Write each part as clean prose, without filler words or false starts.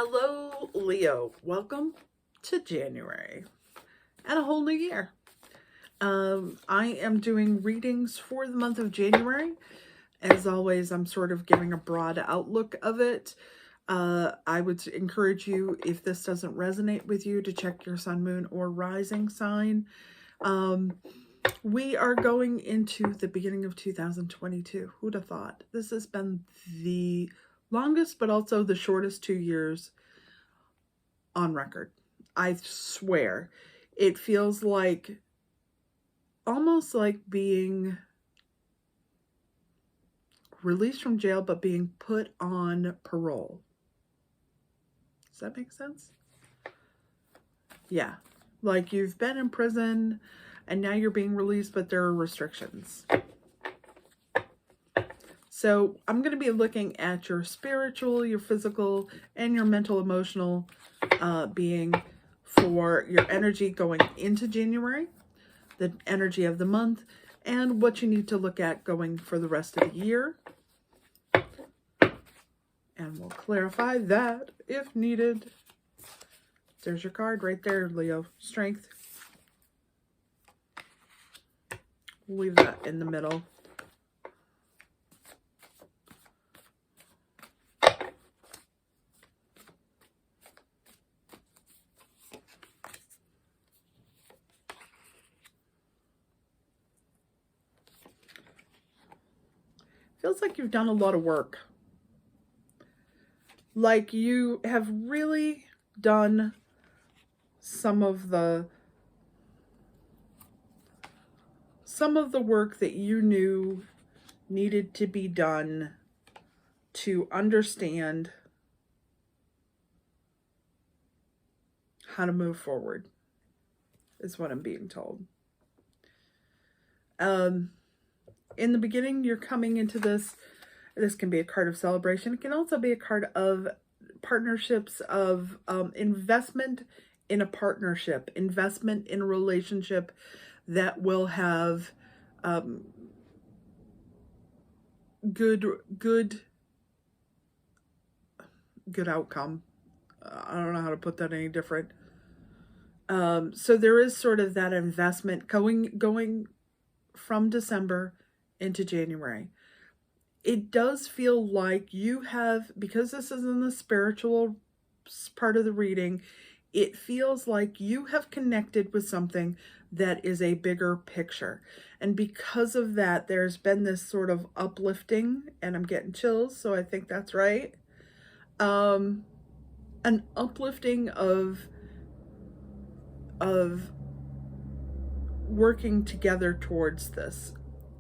Hello, Leo. Welcome to January and a whole new year. I am doing readings for the month of January. As always, I'm sort of giving a broad outlook of it. I would encourage you, if this doesn't resonate with you, to check your sun, moon, or rising sign. We are going into the beginning of 2022. Who'd have thought? This has been the longest, but also the shortest 2 years on record. I swear. It feels like almost like being released from jail, but being put on parole. Does that make sense? Yeah. Like you've been in prison and now you're being released, but there are restrictions. So I'm going to be looking at your spiritual, your physical, and your mental, emotional being for your energy going into January, the energy of the month, and what you need to look at going for the rest of the year. And we'll clarify that if needed. There's your card right there, Leo. Strength. We'll leave that in the middle. Feels like you've done a lot of work. Like you have really done some of the work that you knew needed to be done to understand how to move forward, is what I'm being told. In the beginning, you're coming into this can be a card of celebration. It can also be a card of partnerships, of investment in a partnership, investment in a relationship that will have good outcome. I don't know how to put that any different. So there is sort of that investment going from December into January. It does feel like you have, because this is in the spiritual part of the reading, it feels like you have connected with something that is a bigger picture. And because of that, there's been this sort of uplifting, and I'm getting chills, so I think that's right. An uplifting of working together towards this,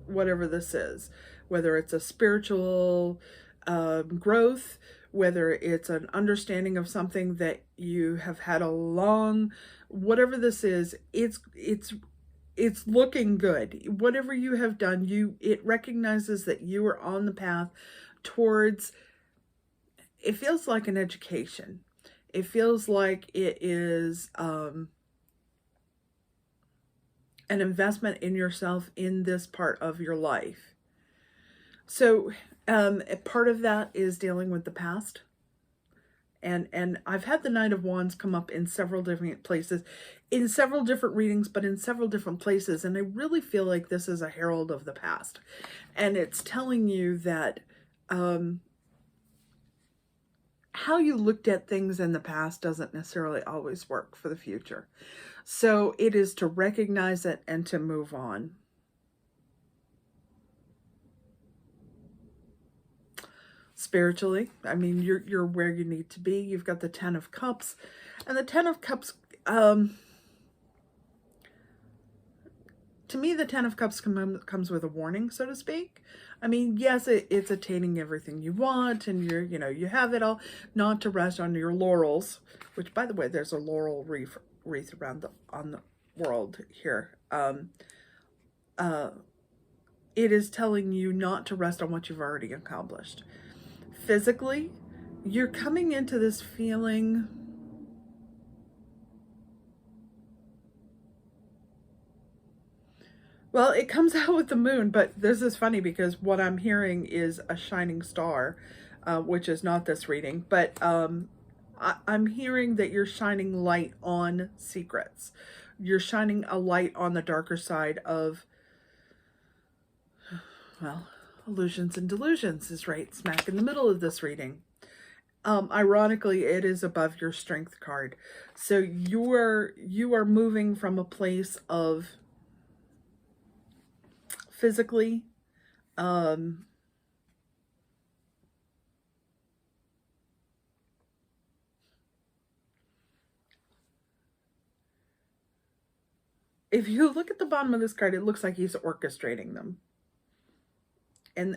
whatever this is, whether it's a spiritual growth, whether it's an understanding of something that you have had whatever this is, it's looking good. Whatever you have done, it recognizes that you are on the path towards, it feels like an education. It feels like it is an investment in yourself in this part of your life. So part of that is dealing with the past. And I've had the Knight of Wands come up in several different places, in several different readings, but in several different places. And I really feel like this is a herald of the past. And it's telling you that how you looked at things in the past doesn't necessarily always work for the future. So it is to recognize it and to move on. Spiritually, I mean, you're where you need to be. You've got the 10 of Cups, and the 10 of Cups, to me, the 10 of Cups comes with a warning, so to speak. I mean, yes, it's attaining everything you want, and you have it all. Not to rest on your laurels, which, by the way, there's a laurel wreath around on the world here. It is telling you not to rest on what you've already accomplished. Physically, you're coming into this feeling well, it comes out with the moon, but this is funny because what I'm hearing is a shining star, which is not this reading, but I'm hearing that you're shining light on secrets. You're shining a light on the darker side of, well, illusions and delusions is right smack in the middle of this reading. Ironically, it is above your strength card. So you are moving from a place of physically, if you look at the bottom of this card, it looks like he's orchestrating them.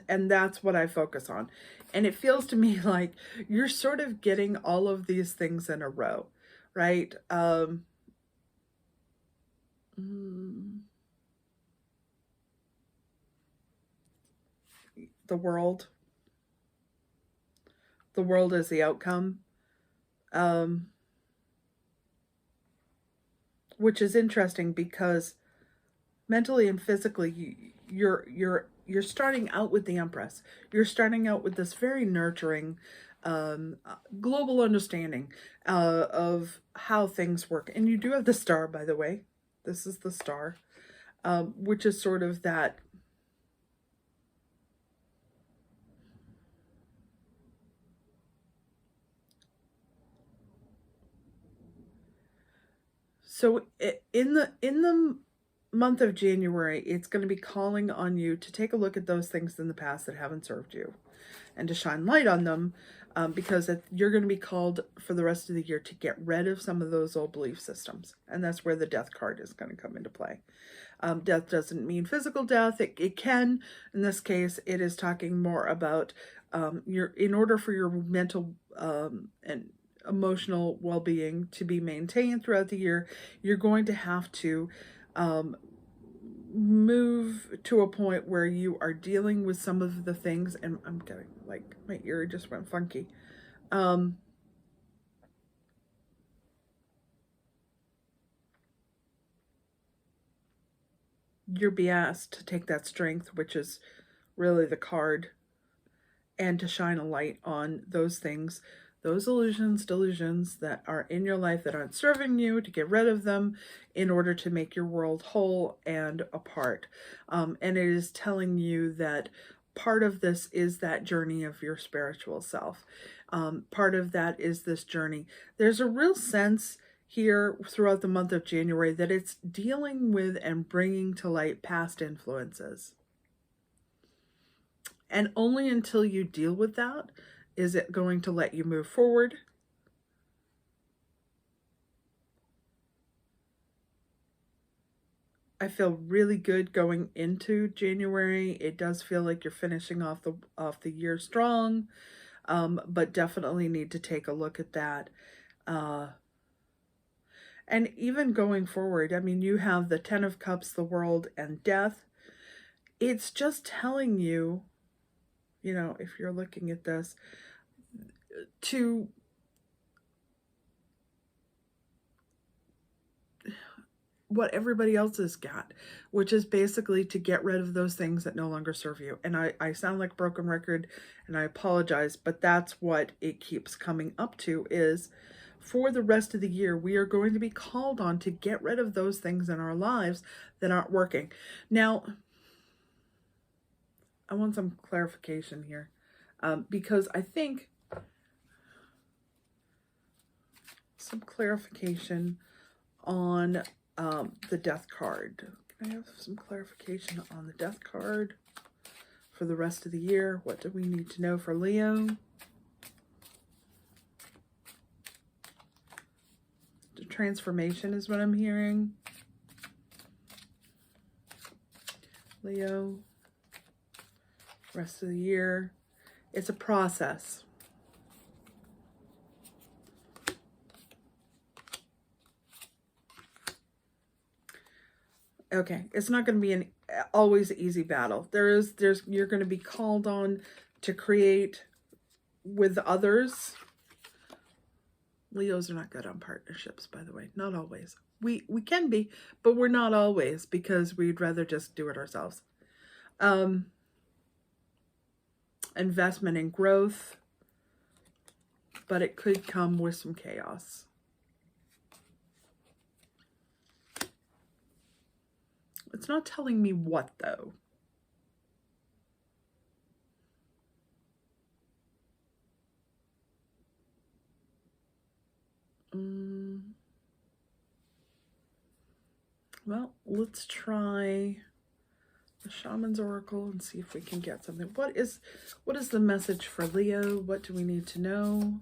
And that's what I focus on. And it feels to me like you're sort of getting all of these things in a row, right? The world. The world is the outcome. Which is interesting because mentally and physically you're starting out with the Empress. You're starting out with this very nurturing global understanding of how things work. And you do have the star, by the way. This is the star, which is sort of that so in the month of January, it's going to be calling on you to take a look at those things in the past that haven't served you and to shine light on them, because you're going to be called for the rest of the year to get rid of some of those old belief systems. And that's where the death card is going to come into play. Death doesn't mean physical death. It can. In this case, it is talking more about in order for your mental and emotional well-being to be maintained throughout the year, you're going to have to move to a point where you are dealing with some of the things, and I'm getting like my ear just went funky. You're be asked to take that strength, which is really the card, and to shine a light on those things, those illusions, delusions that are in your life that aren't serving you, to get rid of them in order to make your world whole and apart. And it is telling you that part of this is that journey of your spiritual self. Part of that is this journey. There's a real sense here throughout the month of January that it's dealing with and bringing to light past influences. And only until you deal with that is it going to let you move forward. I feel really good going into January. It does feel like you're finishing off the year strong, but definitely need to take a look at that. And even going forward, I mean, you have the 10 of Cups, the world, and death. It's just telling you, you know, if you're looking at this, to what everybody else has got, which is basically to get rid of those things that no longer serve you. And I sound like a broken record, and I apologize, but that's what it keeps coming up to, is for the rest of the year, we are going to be called on to get rid of those things in our lives that aren't working. Now, I want some clarification here, because I think some clarification on the death card. Can I have some clarification on the death card for the rest of the year? What do we need to know for Leo? The transformation is what I'm hearing. Leo, rest of the year. It's a process. Okay, it's not going to be an always easy battle. You're going to be called on to create with others. Leos are not good on partnerships, by the way. Not always. We can be, but we're not always, because we'd rather just do it ourselves. Investment in growth, but it could come with some chaos. It's not telling me what, though. Well, let's try the Shamans Oracle and see if we can get something. What is the message for Leo? What do we need to know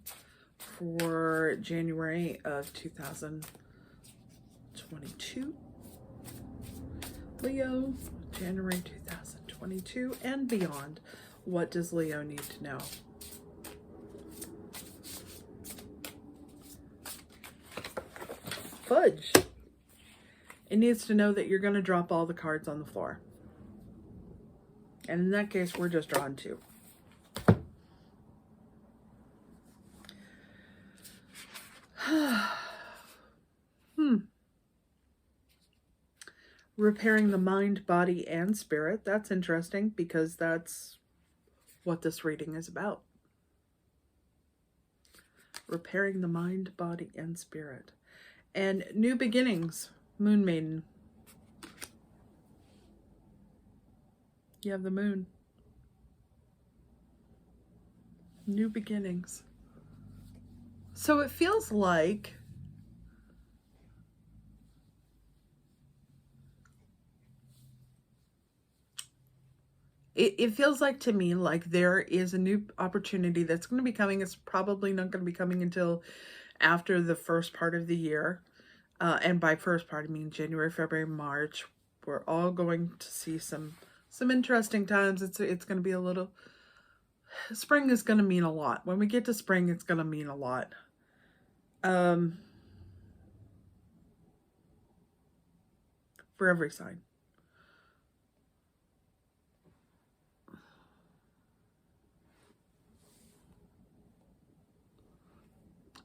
for January of 2022? Leo, January 2022 and beyond. What does Leo need to know? Fudge. It needs to know that you're going to drop all the cards on the floor. And in that case, we're just drawing 2. Repairing the mind, body, and spirit. That's interesting because that's what this reading is about. Repairing the mind, body, and spirit. And new beginnings, Moon Maiden. You have the moon. New beginnings. So it feels like it feels like to me like there is a new opportunity that's going to be coming. It's probably not going to be coming until after the first part of the year. And by first part, I mean January, February, March. We're all going to see some interesting times. It's going to be a little... Spring is going to mean a lot. When we get to spring, it's going to mean a lot. For every sign.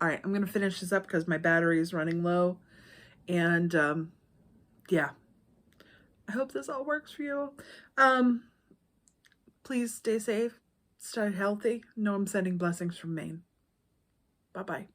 All right, I'm going to finish this up because my battery is running low. And, yeah. I hope this all works for you. Please stay safe. Stay healthy. Know I'm sending blessings from Maine. Bye-bye.